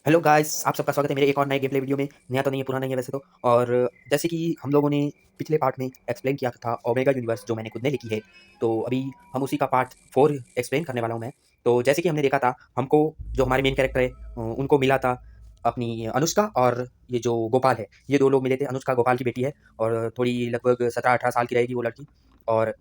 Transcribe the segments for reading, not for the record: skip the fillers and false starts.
Hello guys, आप सबका स्वागत है मेरे एक और नए गेम प्ले वीडियो में। नया तो नहीं है, पुराना ही है वैसे तो। और जैसे कि हम लोगों ने पिछले पार्ट में एक्सप्लेन किया था ओमेगा यूनिवर्स, जो मैंने खुद ने लिखी है। तो अभी हम उसी का पार्ट 4 एक्सप्लेन करने वाला हूँ मैं। तो जैसे कि हमने देखा था, हमको जो हमारे मेन कैरेक्टर है उनको मिला था अपनी अनुष्का, और ये जो गोपाल है, ये 2 लोग मिले थे। अनुष्का गोपाल की बेटी है और थोड़ी लगभग 17-18 साल की रहेगी वो लड़की। और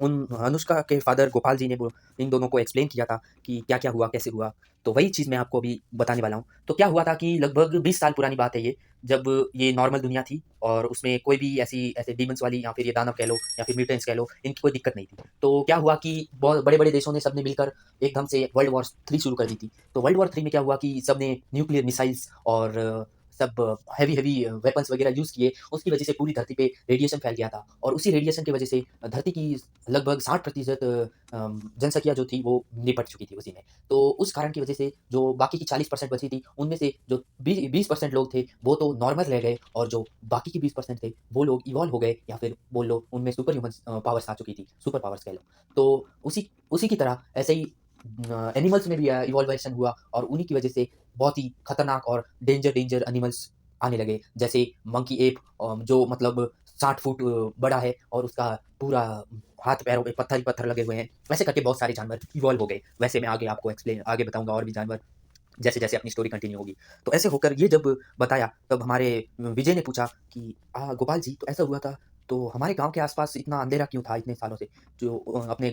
उन अनुष्का के फादर गोपाल जी ने वो इन दोनों को एक्सप्लेन किया था कि क्या-क्या हुआ, कैसे हुआ। तो वही चीज़ मैं आपको अभी बताने वाला हूँ। तो क्या हुआ था कि लगभग 20 साल पुरानी बात है ये, जब ये नॉर्मल दुनिया थी और उसमें कोई भी ऐसी ऐसे डीमन्स वाली या फिर ये दानव कह लो या फिर म्यूटेंट्स कह लो, इनकी कोई दिक्कत नहीं थी। तो क्या हुआ कि बहुत बड़े-बड़े देशों ने सबने मिलकर एकदम से वर्ल्ड वॉर 3 शुरू कर दी थी। तो वर्ल्ड वॉर 3 में क्या हुआ कि सबने न्यूक्लियर मिसाइल्स और सब हेवी-हेवी वेपन्स वगैरह यूज़ किए। उसकी वजह से पूरी धरती पे रेडिएशन फैल गया था और उसी रेडिएशन की वजह से धरती की लगभग 60% जनसंख्या जो थी वो निपट चुकी थी उसी में। तो उस कारण की वजह से जो बाकी की 40% बची थी, उनमें से जो 20% लोग थे, वो तो नॉर्मल रह गए, और जो बाकी के 20% थे, वो लोग इवॉल्व हो गए, या फिर बोल लो उनमें सुपर ह्यूमन पावर्स आ चुकी थी, सुपर पावर्स कह लो। तो उसी उसी की तरह ऐसे ही एनिमल्स में भी इवॉल्वेशन हुआ, और उन्हीं की वजह से बहुत ही खतरनाक और डेंजर डेंजर एनिमल्स आने लगे। जैसे मंकी एप, जो मतलब 60 फुट बड़ा है और उसका पूरा हाथ पैरों पे पत्थर ही पत्थर लगे हुए हैं। वैसे करके बहुत सारे जानवर इवॉल्व हो गए। वैसे मैं आगे आपको एक्सप्लेन आगे बताऊँगा और भी जानवर, जैसे-जैसे अपनी स्टोरी कंटिन्यू होगी। तो ऐसे होकर ये जब बताया, तब हमारे विजय ने पूछा कि गोपाल जी, तो ऐसा हुआ था, तो हमारे गाँव के आस-पास इतना अंधेरा क्यों था इतने सालों से? जो अपने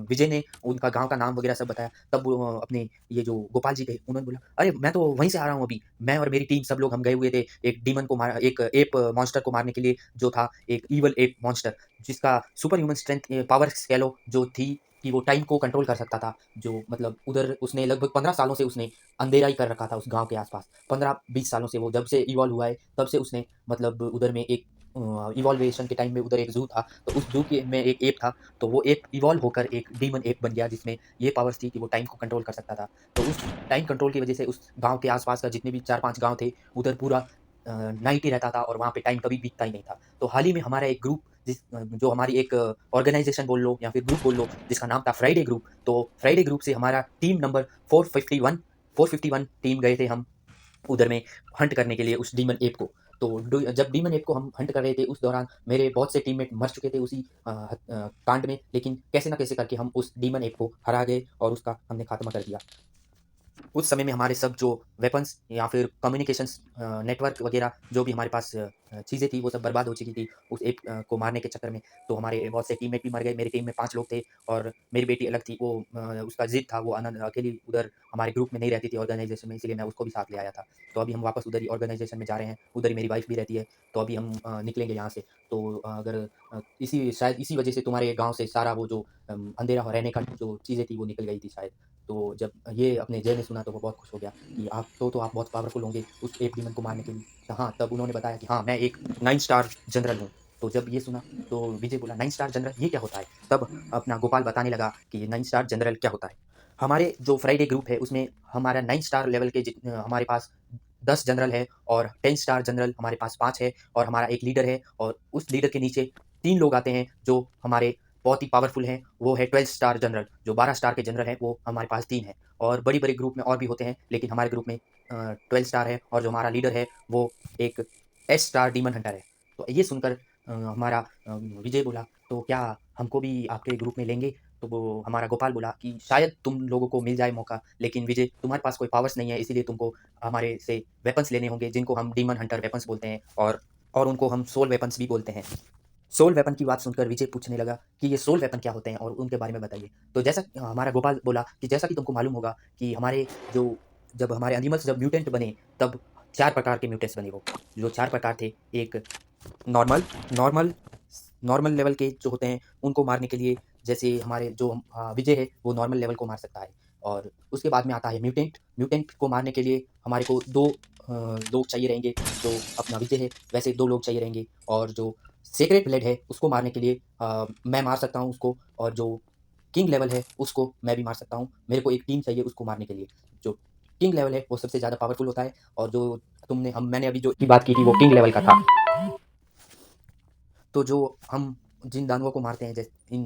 विजय ने उनका गाँव का नाम वगैरह सब बताया, तब वो अपने ये जो गोपाल जी थे, उन्होंने बोला, "अरे! मैं तो वहीं से आ रहा हूँ अभी। मैं और मेरी टीम सब लोग हम गए हुए थे, एक डीमन को मार एक एप मॉन्स्टर को मारने के लिए, जो था एक इविल एप मॉन्स्टर, जिसका सुपर ह्यूमन स्ट्रेंथ पावर्स कह लो जो थी, कि वो टाइम को कंट्रोल कर सकता था। जो मतलब उधर उसने लगभग 15 सालों से उसने अंधेरा ही कर रखा था उस गाँव के आस-पास। 15-20 सालों से वो जब से इवॉल्व हुआ है, तब से उसने मतलब उधर में एक इवॉल्वेशन के टाइम में उधर एक ज़ू था, तो उस ज़ू के में एक एप था, तो वो एप इवॉल्व होकर एक डीमन एप बन गया, जिसमें ये पावर्स थी कि वो टाइम को कंट्रोल कर सकता था। तो उस टाइम कंट्रोल की वजह से उस गाँव के आस-पास का जितने भी 4-5 गाँव थे, उधर पूरा नाइट ही रहता था और वहाँ पे टाइम कभी बीतता ही नहीं था। तो हाल ही में हमारा एक ग्रुप, जो हमारी एक ऑर्गनाइज़ेशन बोल लो या फिर ग्रुप बोल लो, जिसका नाम था फ्राइडे ग्रुप। तो फ्राइडे ग्रुप से हमारा टीम नंबर 451 451 टीम गए थे हम उधर में हंट करने के लिए उस डीमन एप को। तो जब डीमन एप को हम हंट कर रहे थे, उस दौरान मेरे बहुत से टीममेट मर चुके थे उसी कांड में, लेकिन कैसे ना कैसे करके हम उस डीमन एप को हरा गए और उसका हमने खात्मा कर दिया। उस समय में हमारे सब जो वेपन्स या फिर कम्युनिकेशंस नेटवर्क वगैरह जो भी हमारे पास चीज़ें थी, वो सब बर्बाद हो चुकी थी उस एप को मारने के चक्कर में। तो हमारे बहुत से टीममेट भी मर गए। मेरी टीम में 5 लोग थे और मेरी बेटी अलग थी। वो उसका ज़िद था, वो अकेली उधर हमारे ग्रुप में नहीं रहती थी ऑर्गनाइज़ेशन में, इसीलिए मैं उसको भी साथ ले आया था। तो अभी हम वापस उधर ही ऑर्गनाइज़ेशन में जा रहे हैं, उधर ही मेरी वाइफ़ भी रहती है। तो अभी हम निकलेंगे यहाँ से। तो अगर इसी शायद इसी वजह से तुम्हारे गाँव से सारा वो जो अंधेरा रहने का जो चीज़ें थी, वो निकल गई थी शायद। तो जब ये अपने जय ने सुना, तो वो बहुत खुश हो गया कि आप बहुत पावरफुल होंगे उस एप डीमन को मारने के लिए। तो हाँ, तब उन्होंने बताया कि हाँ, मैं एक 9 स्टार जनरल हूँ। तो जब ये सुना, तो विजय बोला, 9 स्टार जनरल ये क्या होता है? तब अपना गोपाल बताने लगा कि ये 9 स्टार जनरल क्या होता है। हमारे जो फ्राइडे ग्रुप है, उसमें हमारा 9 स्टार लेवल के हमारे पास 10 जनरल है, और 10 स्टार जनरल हमारे पास 5 है, और हमारा एक लीडर है, और उस लीडर के नीचे 3 लोग आते हैं जो हमारे बहुत ही पावरफुल हैं। वो है 12 स्टार जनरल, जो 12 स्टार के जनरल हैं, वो हमारे पास 3 हैं। और बड़ी-बड़ी ग्रुप में और भी होते हैं, लेकिन हमारे ग्रुप में 12 स्टार है, और जो हमारा लीडर है, वो एक एस स्टार डीमन हंटर है। तो ये सुनकर हमारा विजय बोला, "तो क्या हमको भी आपके ग्रुप में लेंगे?" तो वो हमारा गोपाल बोला कि शायद तुम लोगों को मिल जाए मौका, लेकिन विजय, तुम्हारे पास कोई पावर्स नहीं है, इसीलिए तुमको हमारे से वेपन्स लेने होंगे, जिनको हम डीमन हंटर वेपन्स बोलते हैं, और उनको हम सोल वेपन्स भी बोलते हैं। सोल वेपन की बात सुनकर विजय पूछने लगा कि ये सोल वेपन क्या होते हैं और उनके बारे में बताइए। तो जैसा हमारा गोपाल बोला कि जैसा कि तुमको मालूम होगा कि हमारे जो जब हमारे एनिमल्स जब म्यूटेंट बने, तब 4 प्रकार के म्यूटेंट्स बने वो। जो 4 प्रकार थे, एक नॉर्मल नॉर्मल नॉर्मल लेवल के जो होते हैं, उनको मारने के लिए, जैसे हमारे जो विजय है, वो नॉर्मल लेवल को मार सकता है। और उसके बाद में आता है म्यूटेंट। म्यूटेंट को मारने के लिए हमारे को 2 लोग चाहिए रहेंगे। जो अपना विजय है, वैसे 2 लोग चाहिए रहेंगे, और जो सेक्रेट ब्लड है, उसको मारने के लिए मैं मार सकता हूँ उसको, और जो किंग लेवल है, उसको मैं भी मार सकता हूँ। मेरे को एक टीम चाहिए उसको मारने के लिए। जो किंग लेवल है, वो सबसे ज़्यादा पावरफुल होता है, और जो मैंने अभी जो की बात की थी, वो किंग लेवल का था। तो जो हम जिन दानवों को मारते हैं,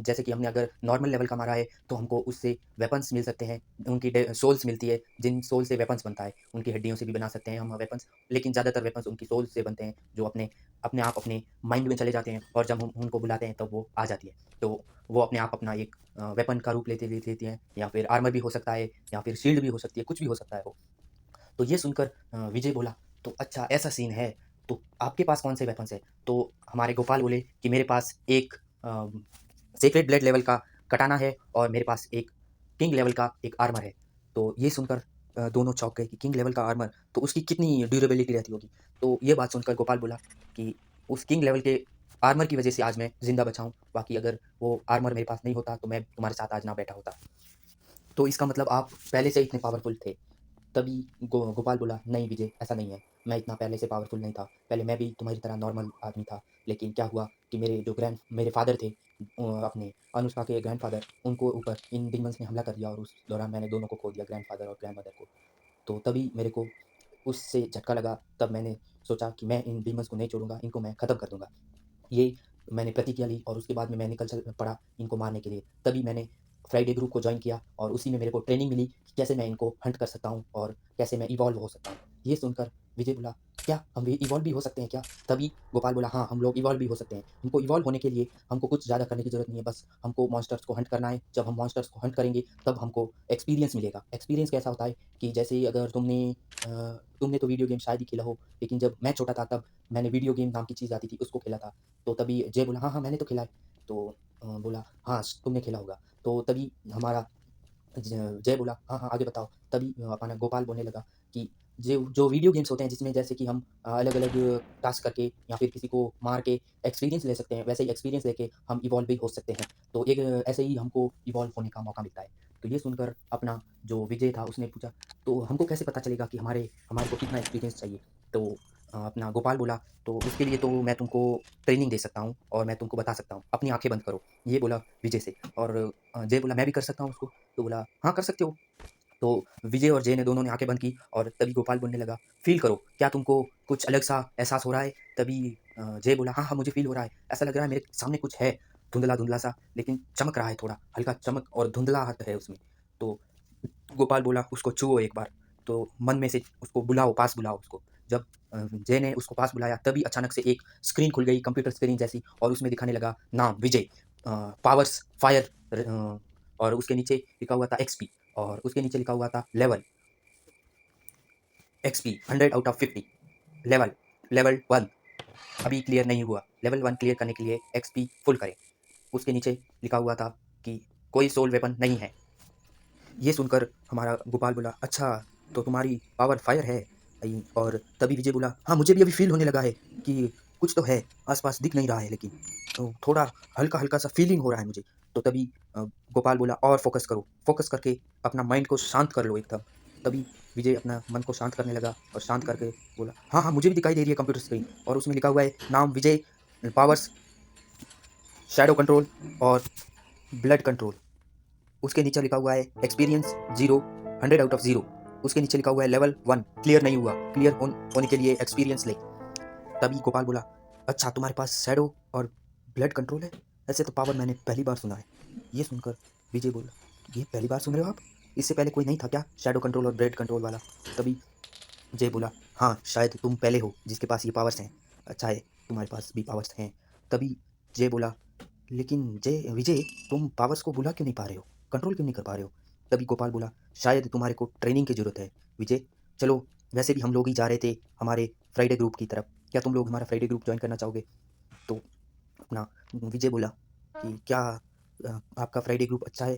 जैसे कि हमने अगर नॉर्मल लेवल का मारा है तो हमको उससे वेपन्स मिल सकते हैं, उनकी सोल्स मिलती है, जिन सोल से वेपन्स बनता है, उनकी हड्डियों से भी बना सकते हैं हम वेपन्स, लेकिन ज़्यादातर वेपन्स उनकी सोल से बनते हैं, जो अपने अपने आप अपने माइंड में चले जाते हैं और जब हम उनको बुलाते हैं तब वो आ जाती है। तो वो अपने आप अपना एक वेपन का रूप लेती हैं, या फिर आर्मर भी हो सकता है, या फिर शील्ड भी हो सकती है, कुछ भी हो सकता है वो। तो ये सुनकर विजय बोला, तो अच्छा ऐसा सीन है, तो आपके पास कौन से वेपन्स है? तो हमारे गोपाल बोले कि मेरे पास एक सेक्रेड ब्लेड लेवल का कटाना है और मेरे पास एक किंग लेवल का एक आर्मर है। तो ये सुनकर दोनों चौंक गए कि किंग लेवल का आर्मर, तो उसकी कितनी ड्यूरेबिलिटी रहती होगी। तो ये बात सुनकर गोपाल बोला कि उस किंग लेवल के आर्मर की वजह से आज मैं जिंदा बचा हूँ, बाकी अगर वो आर्मर मेरे पास नहीं होता तो मैं तुम्हारे साथ आज ना बैठा होता। तो इसका मतलब आप पहले से इतने पावरफुल थे। तभी गोपाल बोला, नहीं विजय, ऐसा नहीं है, मैं इतना पहले से पावरफुल नहीं था, पहले मैं भी तुम्हारी तरह नॉर्मल आदमी था, लेकिन क्या हुआ कि मेरे फादर थे, अपने अनुष्का के ग्रैंडफादर, उनको ऊपर इन डीमंस ने हमला कर दिया और उस दौरान मैंने दोनों को खो दिया, ग्रैंडफादर और ग्रैंडमदर को। तो तभी मेरे को उससे झटका लगा, तब मैंने सोचा कि मैं इन डीमंस को नहीं छोड़ूंगा, इनको मैं ख़त्म कर दूंगा। ये मैंने प्रतिज्ञा ली और उसके बाद में मैं निकल चल पड़ा इनको मारने के लिए। तभी मैंने फ्राइडे ग्रुप को जॉइन किया और उसी में मेरे को ट्रेनिंग मिली कि कैसे मैं इनको हंट कर सकता हूँ और कैसे मैं इवॉल्व हो सकता हूँ। ये सुनकर विजय बोला, क्या हम भी इवॉल्व भी हो सकते हैं क्या? तभी गोपाल बोला, हाँ, हम लोग इवॉल्व भी हो सकते हैं। हमको इवॉल्व होने के लिए हमको कुछ ज़्यादा करने की ज़रूरत नहीं है, बस हमको मॉन्स्टर्स को हंट करना है। जब हम मॉन्स्टर्स को हंट करेंगे तब हमको एक्सपीरियंस मिलेगा। एक्सपीरियंस कैसा होता है कि जैसे अगर तुमने तो वीडियो गेम शायद ही खेला हो, लेकिन जब मैं छोटा था तब मैंने वीडियो गेम नाम की चीज़ आती थी, उसको खेला था। तो तभी जय बोला, हाँ, हाँ, मैंने तो खेला है। तो बोला, हाँ, तुमने खेला होगा। तो तभी हमारा जय बोला, हाँ, हाँ, आगे बताओ। तभी अपना गोपाल बोलने लगा कि जो जो वीडियो गेम्स होते हैं जिसमें जैसे कि हम अलग-अलग टास्क करके या फिर किसी को मार के एक्सपीरियंस ले सकते हैं, वैसे ही एक्सपीरियंस लेके हम इवॉल्व भी हो सकते हैं। तो एक ऐसे ही हमको इवॉल्व होने का मौका मिलता है। तो ये सुनकर अपना जो विजय था उसने पूछा, तो हमको कैसे पता चलेगा कि हमारे हमारे को कितना एक्सपीरियंस चाहिए? तो अपना गोपाल बोला, तो उसके लिए तो मैं तुमको ट्रेनिंग दे सकता हूँ और मैं तुमको बता सकता हूँ। अपनी आँखें बंद करो। ये बोला विजय से, और जय बोला, मैं भी कर सकता हूँ उसको? तो बोला, हाँ, कर सकते हो। तो विजय और जय ने दोनों ने आँखें बंद की और तभी गोपाल बोलने लगा, फ़ील करो, क्या तुमको कुछ अलग-सा एहसास हो रहा है? तभी जय बोला, हाँ, हाँ, मुझे फ़ील हो रहा है। ऐसा लग रहा है मेरे सामने कुछ है, धुंधला-धुंधला सा, लेकिन चमक रहा है थोड़ा, हल्का चमक और धुंधलाहट है उसमें। तो गोपाल बोला, उसको छुओ एक बार। तो मन में से उसको बुलाओ, पास बुलाओ उसको। जब जय ने उसको पास बुलाया तभी अचानक से एक स्क्रीन खुल गई, कंप्यूटर स्क्रीन जैसी, और उसमें दिखाने लगा नाम विजय, पावर्स फायर, और उसके नीचे लिखा हुआ था एक्सपी, और उसके नीचे लिखा हुआ था level XP 100 out of 50, level level 1 अभी क्लियर नहीं हुआ, लेवल 1 क्लियर करने के लिए एक्सपी फुल करें। उसके नीचे लिखा हुआ था कि कोई सोल वेपन नहीं है। ये सुनकर हमारा गोपाल बोला, अच्छा, तो तुम्हारी पावर फायर है। और तभी विजय बोला, हाँ, मुझे भी अभी फील होने लगा है कि कुछ तो है, आसपास दिख नहीं रहा है, लेकिन थोड़ा हल्का हल्का सा फीलिंग हो रहा है मुझे। तो तभी गोपाल बोला, और फोकस करो, फोकस करके अपना माइंड को शांत कर लो एकदम। तभी विजय अपना मन को शांत करने लगा और शांत करके बोला, हाँ, हाँ, मुझे भी दिखाई दे रही है कंप्यूटर स्क्रीन, और उसमें लिखा हुआ है नाम विजय, पावर्स शैडो कंट्रोल और ब्लड कंट्रोल। उसके नीचे लिखा हुआ है एक्सपीरियंस 0, 100 आउट ऑफ 0। उसके नीचे लिखा हुआ है लेवल 1 क्लियर नहीं हुआ, क्लियर होने के लिए एक्सपीरियंस ले। तभी गोपाल बोला, अच्छा, तुम्हारे पास शैडो और ब्लड कंट्रोल है? ऐसे तो पावर मैंने पहली बार सुना है। ये सुनकर विजय बोला, ये पहली बार सुन रहे हो आप? इससे पहले कोई नहीं था क्या शैडो कंट्रोल और ब्लड कंट्रोल वाला? तभी जय बोला, हाँ, शायद तुम पहले हो जिसके पास ये पावर्स हैं। अच्छा है, तुम्हारे पास भी पावर्स हैं। तभी जय बोला, लेकिन जय विजय, तुम पावर्स को बुला क्यों नहीं पा रहे हो? कंट्रोल क्यों नहीं कर पा रहे हो? तभी गोपाल बोला, शायद तुम्हारे को ट्रेनिंग की ज़रूरत है विजय। चलो, वैसे भी हम लोग ही जा रहे थे हमारे फ्राइडे ग्रुप की तरफ। क्या तुम लोग हमारा फ्राइडे ग्रुप जॉइन करना चाहोगे? तो अपना विजय बोला कि क्या आपका फ्राइडे ग्रुप अच्छा है?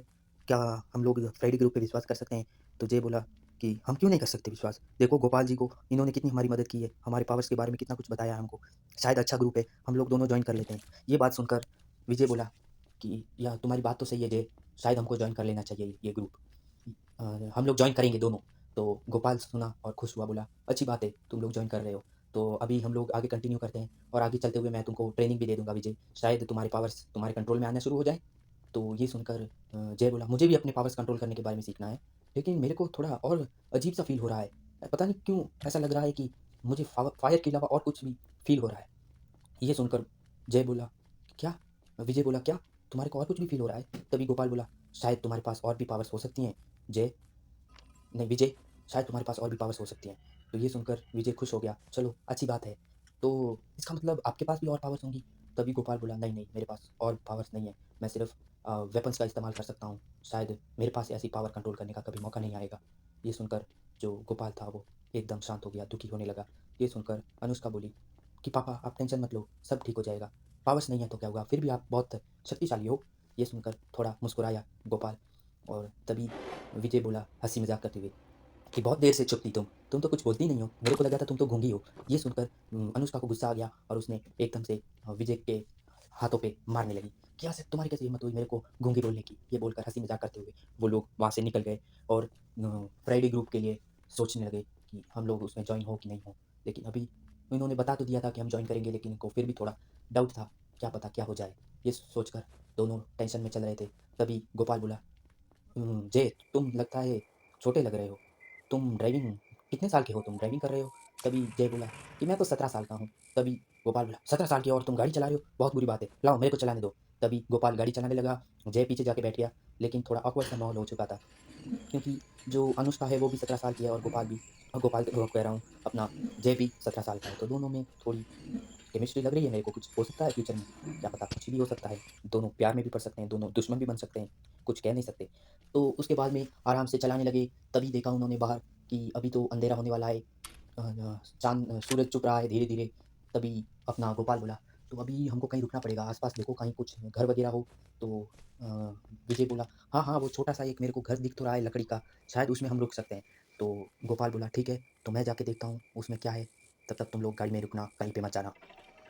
क्या हम लोग फ्राइडे ग्रुप पे विश्वास कर सकते हैं? तो जय बोला कि हम क्यों नहीं कर सकते विश्वास? देखो गोपाल जी को, इन्होंने कितनी हमारी मदद की है, हमारे पावर्स के बारे में कितना कुछ बताया है हमको। शायद अच्छा ग्रुप है, हम लोग दोनों जॉइन कर लेते हैं। ये बात सुनकर विजय बोला कि या तुम्हारी बात तो सही है जय, शायद हमको जॉइन कर लेना चाहिए ये ग्रुप। हम लोग जॉइन करेंगे दोनों। तो गोपाल सुना और खुश हुआ, बोला, अच्छी बात है, तुम लोग जॉइन कर रहे हो। तो अभी हम लोग आगे कंटिन्यू करते हैं, और आगे चलते हुए मैं तुमको ट्रेनिंग भी दे दूंगा विजय, शायद तुम्हारे पावर्स तुम्हारे कंट्रोल में आना शुरू हो जाए। तो ये सुनकर जय बोला, मुझे भी अपने पावर्स कंट्रोल करने के बारे में सीखना है, लेकिन मेरे को थोड़ा और अजीब सा फील हो रहा है। पता नहीं क्यों ऐसा लग रहा है कि मुझे फायर के अलावा और कुछ भी फील हो रहा है। ये सुनकर जय बोला, क्या? विजय बोला, क्या तुम्हारे को और कुछ भी फील हो रहा है? तभी गोपाल बोला, शायद तुम्हारे पास और भी पावर्स हो सकती हैं जय, नहीं विजय, शायद तुम्हारे पास और भी पावर्स हो सकती हैं। तो ये सुनकर विजय खुश हो गया, चलो अच्छी बात है। तो इसका मतलब आपके पास भी और पावर्स होंगी? तभी गोपाल बोला, नहीं नहीं, मेरे पास और पावर्स नहीं है, मैं सिर्फ वेपन्स का इस्तेमाल कर सकता हूँ, शायद मेरे पास ऐसी पावर कंट्रोल करने का कभी मौका नहीं आएगा। ये सुनकर जो गोपाल था वो एकदम शांत हो गया, दुखी होने लगा। ये सुनकर अनुष्का बोली कि पापा आप टेंशन मत लो, सब ठीक हो जाएगा, पावर्स नहीं है तो क्या हुआ, फिर भी आप बहुत शक्तिशाली हो। ये सुनकर थोड़ा मुस्कुराया गोपाल। और तभी विजय बोला हंसी मजाक करते हुए कि बहुत देर से चुप थी तुम तो कुछ बोलती नहीं हो, मेरे को लगा था तुम तो गूंगी हो। ये सुनकर अनुष्का को गुस्सा आ गया और उसने एकदम से विजय के हाथों पे मारने लगी। क्या से तुम्हारी कैसे हिम्मत हुई मेरे को गूंगी बोलने की? ये बोलकर हंसी मजाक करते हुए वो लोग वहाँ से निकल गए और फ्राइडे ग्रुप के लिए सोचने लगे कि हम लोग उसमें ज्वाइन हो कि नहीं हो। लेकिन अभी इन्होंने बता तो दिया था कि हम ज्वाइन करेंगे, लेकिन इनको फिर भी थोड़ा डाउट था, क्या पता क्या हो जाए। ये सोचकर दोनों टेंशन में चल रहे थे। तभी गोपाल बोला, जय तुम लगता है छोटे लग रहे हो, तुम ड्राइविंग कितने साल के हो, तुम ड्राइविंग कर रहे हो? तभी जय बोला कि मैं तो 17 साल का हूँ। तभी गोपाल बोला, 17 साल की और तुम गाड़ी चला रहे हो, बहुत बुरी बात है, लाओ मेरे को चलाने दो। तभी गोपाल गाड़ी चलाने लगा, जय पीछे जाके बैठ गया। लेकिन थोड़ा ऑकवर्ड सा माहौल हो चुका था, क्योंकि जो अनुष्का है वो भी 17 साल की है और गोपाल भी, और गोपाल कह रहा हूँ अपना, जय भी 17 साल का है। तो दोनों में थोड़ी केमिस्ट्री लग रही है मेरे को, कुछ हो सकता है फ्यूचर में, क्या पता कुछ भी हो सकता है। दोनों प्यार में भी पड़ सकते हैं, दोनों दुश्मन भी बन सकते हैं, कुछ कह नहीं सकते। तो उसके बाद में आराम से चलाने लगे। तभी देखा उन्होंने बाहर कि अभी तो अंधेरा होने वाला है, चाँद सूरज छुप रहा है धीरे-धीरे। तभी अपना गोपाल बोला, तो अभी हमको कहीं रुकना पड़ेगा, आस-पास देखो कहीं कुछ घर वगैरह हो। तो अ, विजय बोला, हाँ, हाँ, वो छोटा-सा एक मेरे को घर दिख तो रहा है लकड़ी का, शायद उसमें हम रुक सकते हैं। तो गोपाल बोला, ठीक है, तो मैं जाके देखता हूँ उसमें क्या है, तब तक तुम लोग गाड़ी में रुकना, कहीं पे मत जाना।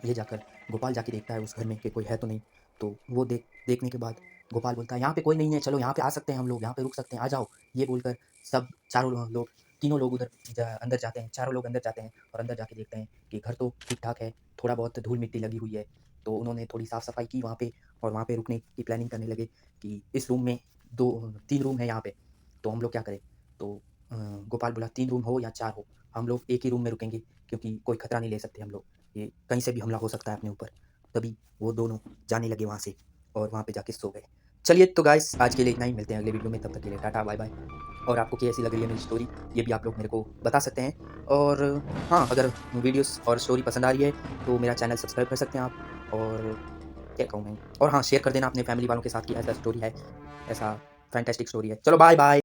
ये जाकर गोपाल जाके देखता है उस घर में कि कोई है तो नहीं। तो वो देखने के बाद गोपाल बोलता है, यहाँ पे कोई नहीं है, चलो यहाँ पे आ सकते हैं हम लोग, यहाँ पे रुक सकते हैं, आ जाओ। ये बोलकर सब चारों लोग, तीनों लोग उधर अंदर जाते हैं, चारों लोग अंदर जाते हैं और अंदर जाके देखते हैं कि घर तो ठीक ठाक है, थोड़ा बहुत धूल मिट्टी लगी हुई है। तो उन्होंने थोड़ी साफ सफाई की वहाँ पे और वहाँ पे रुकने की प्लानिंग करने लगे कि इस रूम में दो 3 रूम है यहाँ पे, तो हम लोग क्या करें? तो गोपाल बोला, 3 रूम हो या 4 हो, हम लोग एक ही रूम में रुकेंगे, क्योंकि कोई खतरा नहीं ले सकते हम लोग, ये कहीं से भी हमला हो सकता है अपने ऊपर। तभी वो दोनों जाने लगे वहाँ से और वहाँ पे जाके सो गए। चलिए तो गाइस आज के लिए इतना ही, मिलते हैं अगले वीडियो में, तब तक के लिए टाटा बाय बाय। और आपको कैसी लग रही है मेरी स्टोरी, ये भी आप लोग मेरे को बता सकते हैं। और हाँ, अगर वीडियोस और स्टोरी पसंद आ रही है तो मेरा चैनल सब्सक्राइब कर सकते हैं आप। और क्या कहूँ मैं, और हाँ, शेयर कर देना अपने फैमिली वालों के साथ कि ऐसा स्टोरी है, ऐसा फैंटास्टिक स्टोरी है। चलो बाय बाय।